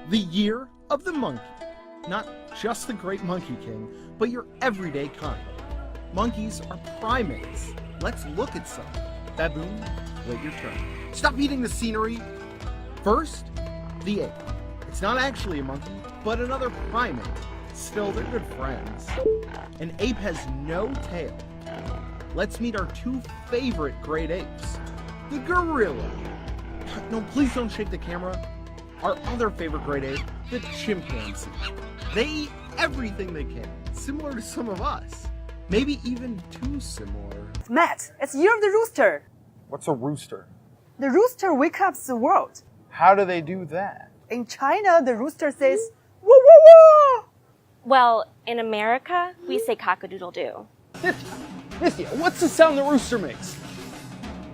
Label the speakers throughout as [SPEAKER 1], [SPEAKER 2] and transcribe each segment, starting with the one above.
[SPEAKER 1] The year of the monkey. Not just the great Monkey King, but your everyday kind. Monkeys are primates. Let's look at some. Baboon, wait your turn. Stop eating the scenery. First, the ape. It's not actually a monkey, but another primate. Still, they're good friends. An ape has no tail. Let's meet our two favorite great apes. The gorilla. No, please don't shake the camera. Our other favorite great ape, the chimpanzee. They eat everything they can, similar to some of us. Maybe even too similar.
[SPEAKER 2] Matt, it's year of the rooster.
[SPEAKER 3] What's a rooster?
[SPEAKER 2] The rooster wakes up the world.
[SPEAKER 3] How do they do that?
[SPEAKER 2] In China, the rooster says, woo woo woo!
[SPEAKER 4] Well, in America, we say cock-a-doodle-doo.
[SPEAKER 3] Nithya, what's the sound the rooster makes?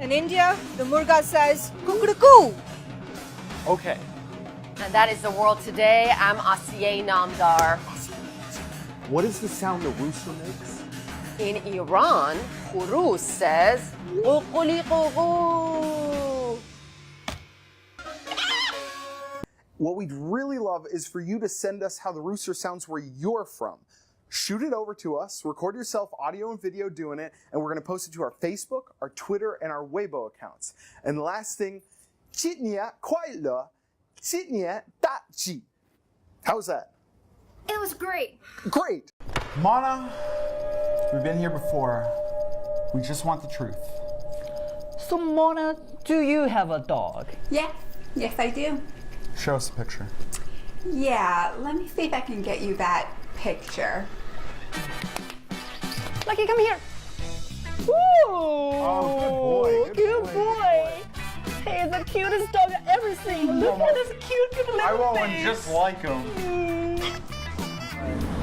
[SPEAKER 5] In India, the murga says, "Cuckoo."
[SPEAKER 3] Okay.
[SPEAKER 6] And that is the world today. I'm Asiye Namdar.
[SPEAKER 3] What is the sound the rooster makes?
[SPEAKER 6] In Iran, Khurus says, "Kukuliku."
[SPEAKER 1] What we'd really love is for you to send us how the rooster sounds where you're from. Shoot it over to us, record yourself audio and video doing it, and we're going to post it to our Facebook, our Twitter, and our Weibo accounts. And the last thing, 新年快乐, 新年大吉. How's that?
[SPEAKER 7] It was great.
[SPEAKER 1] Great.
[SPEAKER 3] Mana, we've been here before. We just want the truth.
[SPEAKER 8] So Mona, do you have a dog?
[SPEAKER 7] Yeah, yes I do.
[SPEAKER 3] Show us a picture.
[SPEAKER 7] Yeah, let me see if I can get you that picture.
[SPEAKER 8] Lucky, come here. Woo!
[SPEAKER 3] Oh, good boy.
[SPEAKER 8] He is the cutest dog I've ever seen. Look at this cute little
[SPEAKER 3] I want one
[SPEAKER 8] face.
[SPEAKER 3] just like him.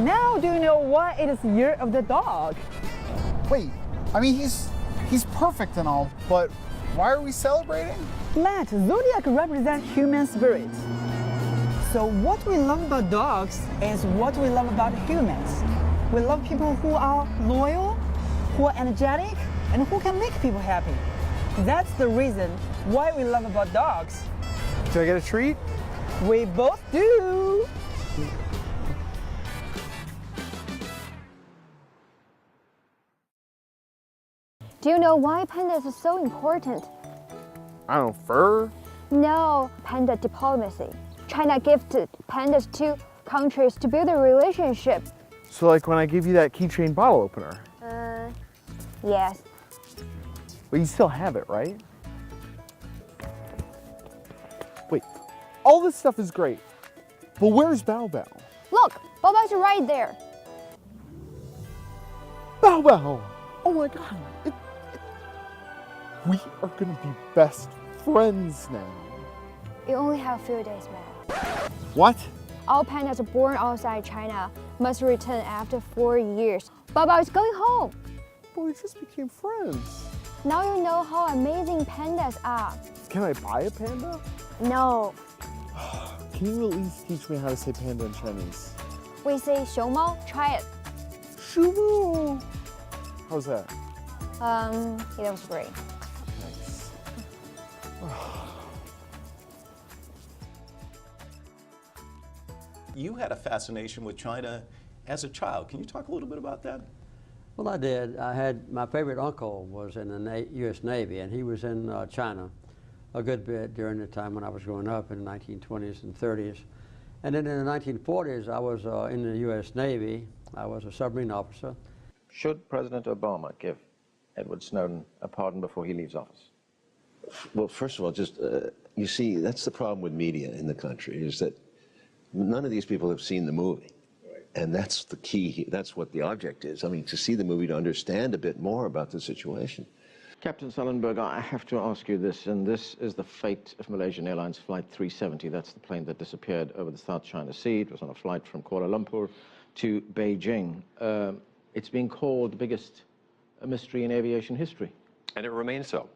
[SPEAKER 8] Now, do you know why it is year of the dog?
[SPEAKER 3] Wait, I mean, he's perfect and all, but why are we celebrating?
[SPEAKER 8] Matt, zodiac represents human spirit. So what we love about dogs is what we love about humans. We love people who are loyal, who are energetic, and who can make people happy. That's the reason why we love about dogs.
[SPEAKER 3] Do I get a treat?
[SPEAKER 8] We both do.
[SPEAKER 9] Do you know why pandas are so important?
[SPEAKER 3] I don't know, fur?
[SPEAKER 9] No, panda diplomacy. China gifted pandas to countries to build a relationship.
[SPEAKER 3] So like when I give you that keychain bottle opener.
[SPEAKER 9] Yes.
[SPEAKER 3] But you still have it, right? Wait, all this stuff is great, but where's Bao Bao?
[SPEAKER 9] Look, Boba's right there.
[SPEAKER 3] Bao Bao! Oh my god, we are gonna be best friends now.
[SPEAKER 9] You only have a few days, Matt.
[SPEAKER 3] What?
[SPEAKER 9] All pandas born outside China must return after 4 years. Baba is going home.
[SPEAKER 3] But we just became friends.
[SPEAKER 9] Now you know how amazing pandas are.
[SPEAKER 3] Can I buy a panda?
[SPEAKER 9] No,
[SPEAKER 3] Can you at least teach me how to say panda in Chinese?
[SPEAKER 9] we say 熊猫. Try it.
[SPEAKER 3] Shubu! How's that?
[SPEAKER 9] It was great.
[SPEAKER 3] Nice.
[SPEAKER 10] You had a fascination with China as a child. Can you talk a little bit about that?
[SPEAKER 11] Well, I did. I had my favorite uncle was in the U.S. Navy, and he was in China a good bit during the time when I was growing up in the 1920s and 30s. And then in the 1940s, I was in the U.S. Navy. I was a submarine officer.
[SPEAKER 12] Should President Obama give Edward Snowden a pardon before he leaves office?
[SPEAKER 13] Well, first of all, just, you see, that's the problem with media in the country, is that none of these people have seen the movie. And that's the key, that's what the object is. I mean, to see the movie, to understand a bit more about the situation.
[SPEAKER 12] Captain Sullenberger, I have to ask you this, and this is the fate of Malaysian Airlines Flight 370. That's the plane that disappeared over the South China Sea. It was on a flight from Kuala Lumpur to Beijing. It's being called the biggest mystery in aviation history.
[SPEAKER 14] And it remains so.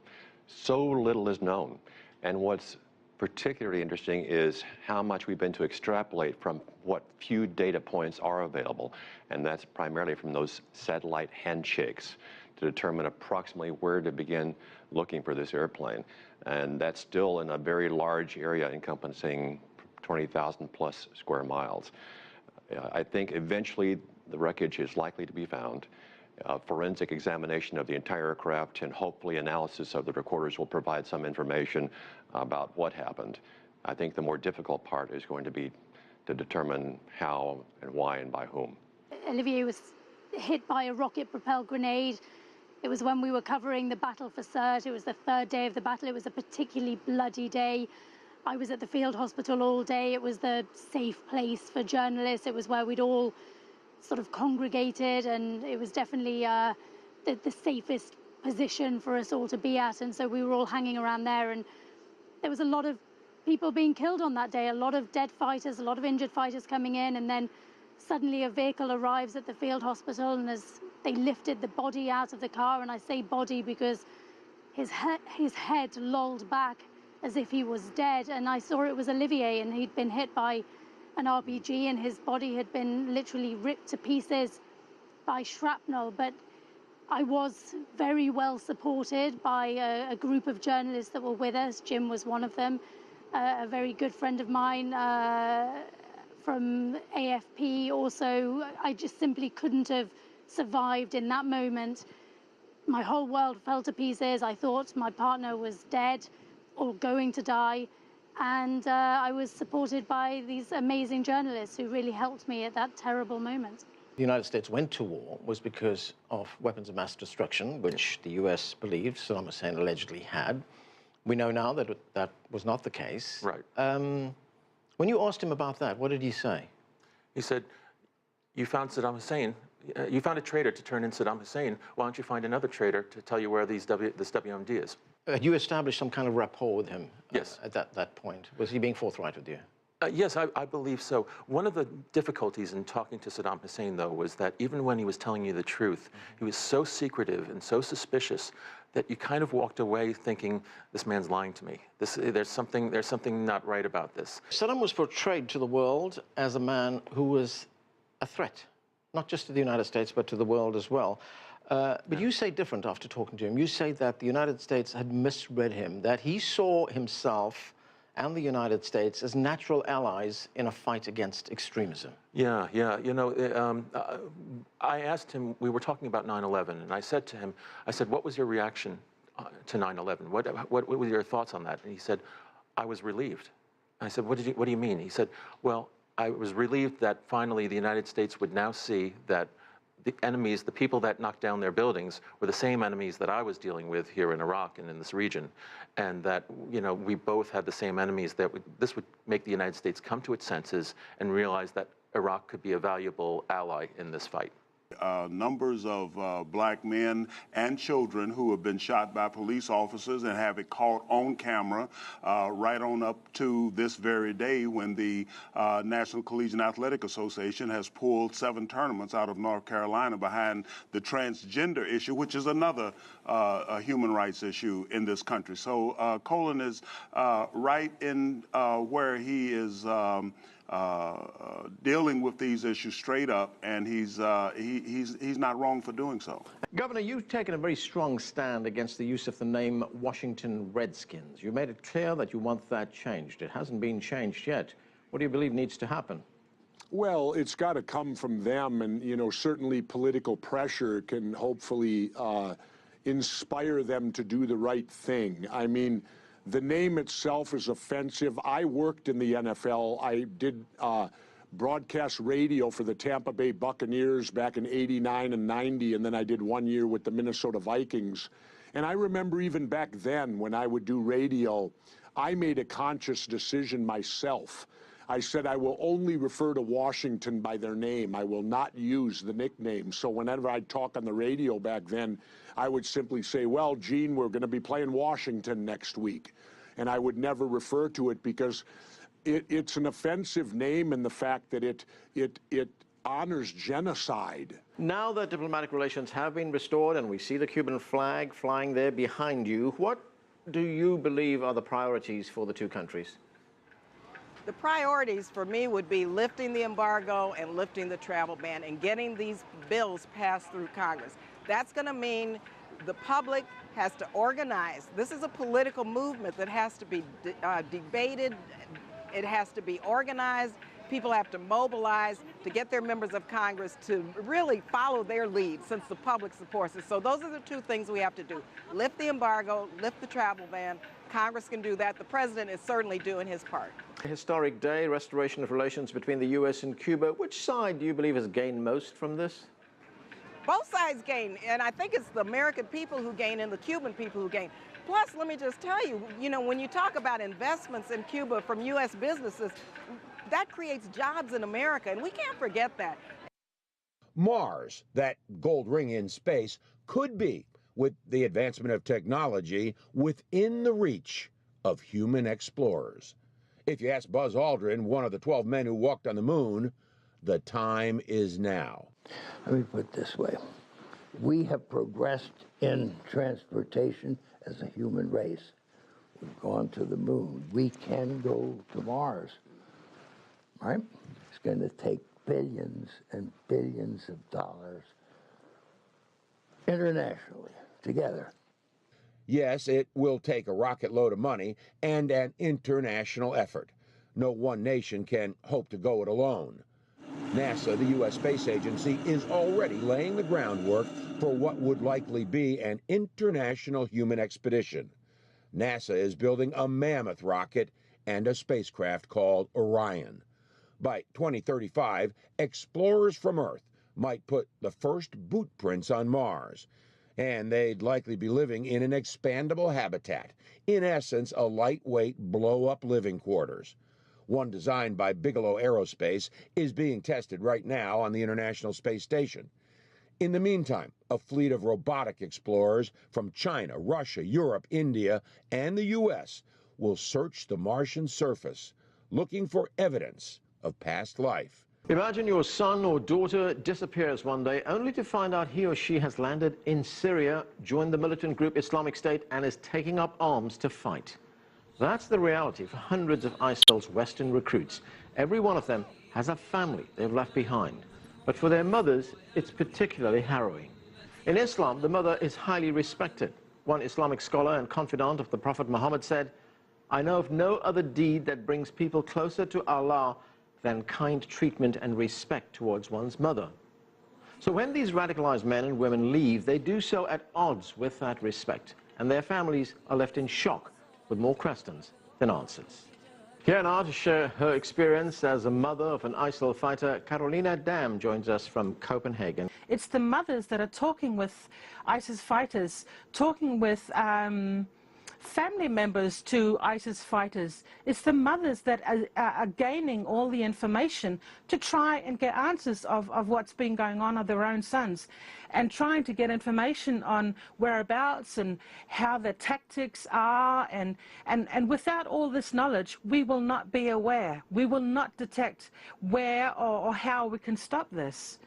[SPEAKER 14] So little is known. And what's particularly interesting is how much we've been to extrapolate from what few data points are available. And that's primarily from those satellite handshakes to determine approximately where to begin looking for this airplane. And that's still in a very large area encompassing 20,000 plus square miles. I think eventually the wreckage is likely to be found. Forensic examination of the entire aircraft and hopefully analysis of the recorders will provide some information about what happened. I think the more difficult part is going to be to determine how and why and by whom.
[SPEAKER 15] Olivier was hit by a rocket-propelled grenade. It was when we were covering the battle for Sirte. It was the third day of the battle. It was a particularly bloody day. I was at the field hospital all day. It was the safe place for journalists. It was where we'd all sort of congregated, and it was definitely the safest position for us all to be at. And so we were all hanging around there, and there was a lot of people being killed on that day, a lot of dead fighters, a lot of injured fighters coming in, and then suddenly a vehicle arrives at the field hospital, and as they lifted the body out of the car, and I say body because his head lolled back as if he was dead, and I saw it was Olivier, and he'd been hit by an RPG, and his body had been literally ripped to pieces by shrapnel. But I was very well supported by a group of journalists that were with us. Jim was one of them, a very good friend of mine from AFP also. I just simply couldn't have survived in that moment. My whole world fell to pieces. I thought my partner was dead or going to die. And I was supported by these amazing journalists who really helped me at that terrible moment.
[SPEAKER 12] The United States went to war was because of weapons of mass destruction, which the US believed Saddam Hussein allegedly had. We know now that that was not the case.
[SPEAKER 16] Right.
[SPEAKER 12] When you asked him about that, what did he say?
[SPEAKER 16] He said, you found Saddam Hussein. You found a traitor to turn in Saddam Hussein. Why don't you find another traitor to tell you where this WMD is?
[SPEAKER 12] You established some kind of rapport with him
[SPEAKER 16] yes.
[SPEAKER 12] At that point. Was he being forthright with you?
[SPEAKER 16] Yes, I believe so. One of the difficulties in talking to Saddam Hussein, though, was that even when he was telling you the truth, he was so secretive and so suspicious that you kind of walked away thinking, this man's lying to me. There's something not right about this.
[SPEAKER 12] Saddam was portrayed to the world as a man who was a threat, not just to the United States, but to the world as well. But you say different after talking to him. You say that the United States had misread him, that he saw himself and the United States as natural allies in a fight against extremism.
[SPEAKER 16] Yeah. You know, I asked him, we were talking about 9/11, and I said to him, what was your reaction to 9/11? What were your thoughts on that? And he said, I was relieved. I said, what do you mean? He said, well, I was relieved that finally the United States would now see that the enemies, the people that knocked down their buildings, were the same enemies that I was dealing with here in Iraq and in this region, and that, you know, we both had the same enemies. This would make the United States come to its senses and realize that Iraq could be a valuable ally in this fight.
[SPEAKER 17] Numbers of black men and children who have been shot by police officers and have it caught on camera right on up to this very day when the National Collegiate Athletic Association has pulled 7 tournaments out of North Carolina behind the transgender issue, which is another human rights issue in this country. So Colin is right in where he is dealing with these issues straight up, and he's not wrong for doing so.
[SPEAKER 12] Governor, you've taken a very strong stand against the use of the name Washington Redskins. You made it clear that you want that changed. It hasn't been changed yet. What do you believe needs to happen?
[SPEAKER 18] Well, it's got to come from them, and, you know, certainly political pressure can hopefully inspire them to do the right thing. I mean, the name itself is offensive. I worked in the NFL. I did broadcast radio for the Tampa Bay Buccaneers back in '89 and '90, and then I did 1 year with the Minnesota Vikings. And I remember even back then when I would do radio, I made a conscious decision myself. I said I will only refer to Washington by their name. I will not use the nickname. So whenever I'd talk on the radio back then, I would simply say, well, Gene, we're going to be playing Washington next week. And I would never refer to it because it's an offensive name in the fact that it honors genocide.
[SPEAKER 12] Now that diplomatic relations have been restored and we see the Cuban flag flying there behind you, what do you believe are the priorities for the two countries?
[SPEAKER 19] The priorities for me would be lifting the embargo and lifting the travel ban and getting these bills passed through Congress. That's going to mean the public has to organize. This is a political movement that has to be debated It has to be organized. People have to mobilize to get their members of Congress to really follow their lead since the public supports it. So those are the two things we have to do. Lift the embargo, lift the travel ban. Congress can do that. The president is certainly doing his part.
[SPEAKER 12] A historic day, restoration of relations between the U.S. and Cuba. Which side do you believe has gained most from this?
[SPEAKER 19] Both sides gain, and I think it's the American people who gain and the Cuban people who gain. Plus, let me just tell you, when you talk about investments in Cuba from U.S. businesses, that creates jobs in America, and we can't forget that.
[SPEAKER 20] Mars, that gold ring in space, could be, with the advancement of technology, within the reach of human explorers. If you ask Buzz Aldrin, one of the 12 men who walked on the moon, the time is now.
[SPEAKER 21] Let me put it this way. We have progressed in transportation as a human race. We've gone to the moon. We can go to Mars, right? It's going to take billions and billions of dollars internationally together.
[SPEAKER 20] Yes, it will take a rocket load of money and an international effort. No one nation can hope to go it alone. NASA, the U.S. space agency, is already laying the groundwork for what would likely be an international human expedition. NASA is building a mammoth rocket and a spacecraft called Orion. By 2035, explorers from Earth might put the first boot prints on Mars, and they'd likely be living in an expandable habitat, in essence, a lightweight blow-up living quarters. One designed by Bigelow Aerospace is being tested right now on the International Space Station. In the meantime, a fleet of robotic explorers from China, Russia, Europe, India, and the U.S. will search the Martian surface, looking for evidence of past life.
[SPEAKER 12] Imagine your son or daughter disappears one day only to find out he or she has landed in Syria, joined the militant group Islamic State, and is taking up arms to fight. That's the reality for hundreds of ISIL's Western recruits. Every one of them has a family they've left behind. But for their mothers, it's particularly harrowing. In Islam, the mother is highly respected. One Islamic scholar and confidant of the Prophet Muhammad said, "I know of no other deed that brings people closer to Allah than kind treatment and respect towards one's mother." So when these radicalized men and women leave, they do so at odds with that respect, and their families are left in shock with more questions than answers. Here now to share her experience as a mother of an ISIL fighter, Carolina Dam joins us from Copenhagen.
[SPEAKER 22] It's the mothers that are talking with ISIS fighters, talking with family members to ISIS fighters. It's the mothers that are gaining all the information to try and get answers of what's been going on with their own sons, and trying to get information on whereabouts and how the tactics are, and without all this knowledge, we will not be aware. We will not detect where or how we can stop this.